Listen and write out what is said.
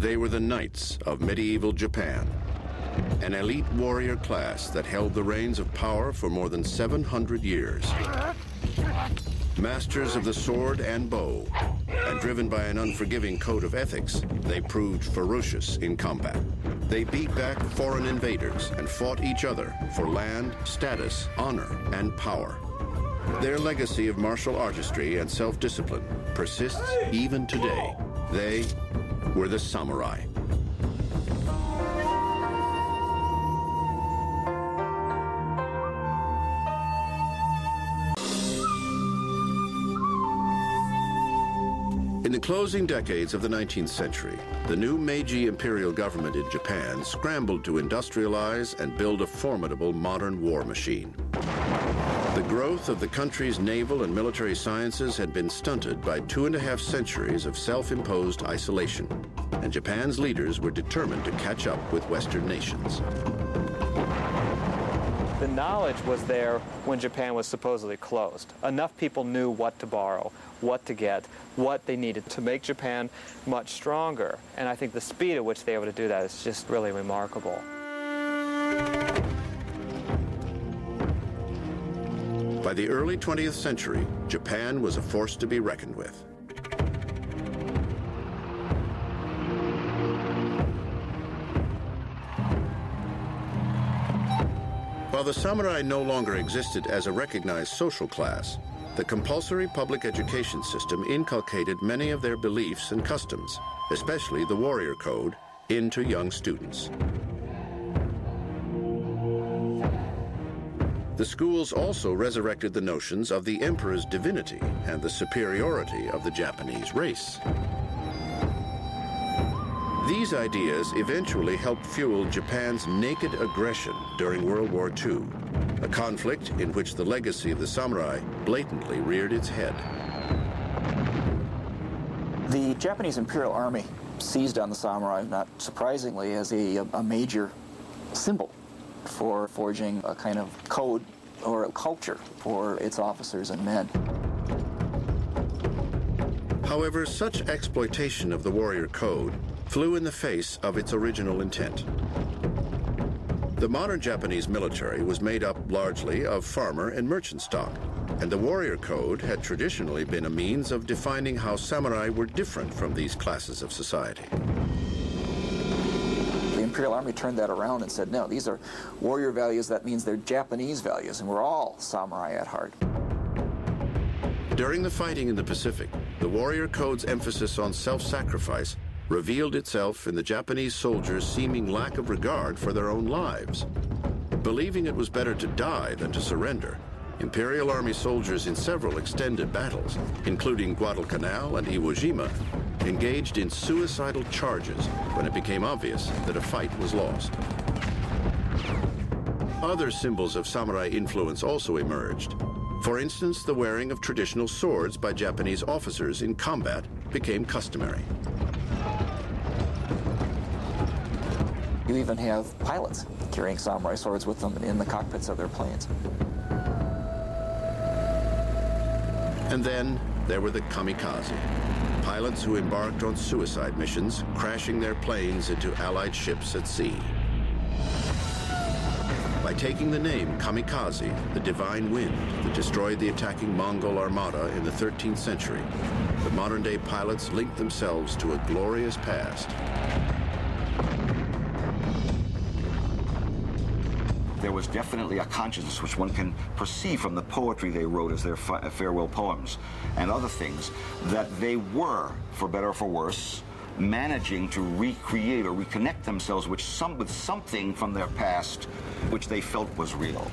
They were the knights of medieval Japan, an elite warrior class that held the reins of power for more than 700 years. Masters of the sword and bow, and driven by an unforgiving code of ethics, they proved ferocious in combat. They beat back foreign invaders and fought each other for land, status, honor, and power. Their legacy of martial artistry and self-discipline persists even today. They were the samurai. In the closing decades of the 19th century, the new Meiji imperial government in Japan scrambled to industrialize and build a formidable modern war machine. The growth of the country's naval and military sciences had been stunted by 2.5 centuries of self-imposed isolation, and Japan's leaders were determined to catch up with Western nations. The knowledge was there when Japan was supposedly closed. Enough people knew what to borrow, what to get, what they needed to make Japan much stronger. And I think the speed at which they were able to do that is just really remarkable. By the early 20th century, Japan was a force to be reckoned with. While the samurai no longer existed as a recognized social class, the compulsory public education system inculcated many of their beliefs and customs, especially the warrior code, into young students. The schools also resurrected the notions of the emperor's divinity and the superiority of the Japanese race. These ideas eventually helped fuel Japan's naked aggression during World War II, a conflict in which the legacy of the samurai blatantly reared its head. The Japanese Imperial Army seized on the samurai, not surprisingly, as a major symbol for forging a kind of code or a culture for its officers and men. However, such exploitation of the warrior code flew in the face of its original intent. The modern Japanese military was made up largely of farmer and merchant stock, and the warrior code had traditionally been a means of defining how samurai were different from these classes of society. The Imperial Army turned that around and said, no, these are warrior values. That means they're Japanese values, and we're all samurai at heart. During the fighting in the Pacific, the warrior code's emphasis on self-sacrifice revealed itself in the Japanese soldiers' seeming lack of regard for their own lives. Believing it was better to die than to surrender, Imperial Army soldiers in several extended battles, including Guadalcanal and Iwo Jima, engaged in suicidal charges when it became obvious that a fight was lost. Other symbols of samurai influence also emerged. For instance, the wearing of traditional swords by Japanese officers in combat became customary. You even have pilots carrying samurai swords with them in the cockpits of their planes. And then there were the kamikaze, pilots who embarked on suicide missions, crashing their planes into Allied ships at sea. By taking the name kamikaze, the divine wind that destroyed the attacking Mongol armada in the 13th century, the modern-day pilots linked themselves to a glorious past. There was definitely a consciousness which one can perceive from the poetry they wrote as their farewell poems and other things, that they were, for better or for worse, managing to recreate or reconnect themselves with something from their past which they felt was real.